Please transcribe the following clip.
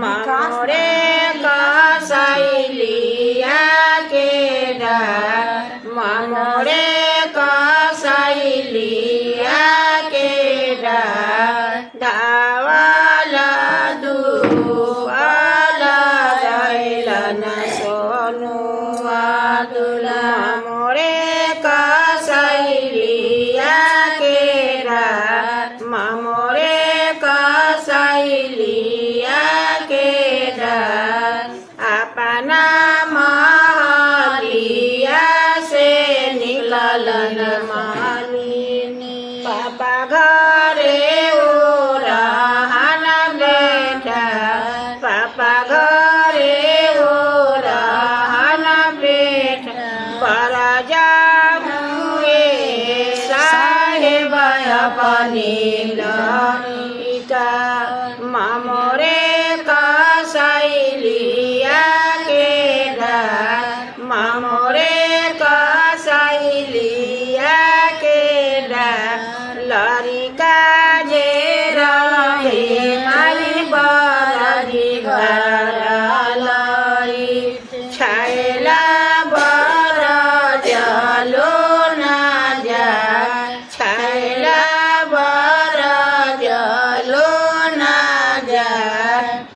मोरे कसैलिया के मोरे कसैलिया के धावला दुआला दैलन सोनु आदुला मोरे कसैलिया के मोरे कसैलिया के अपना महलिया से निकलन मालिनी पापा घरे ओरहन बेटा पापा घरे ओरहन बेटा बड़ा जामुए साहेब अपनी लड़का मोरे कसैलिया के मोरे कसैलिया के लड़का जे रहे माई बड़ी घर लाई छैला बर जलो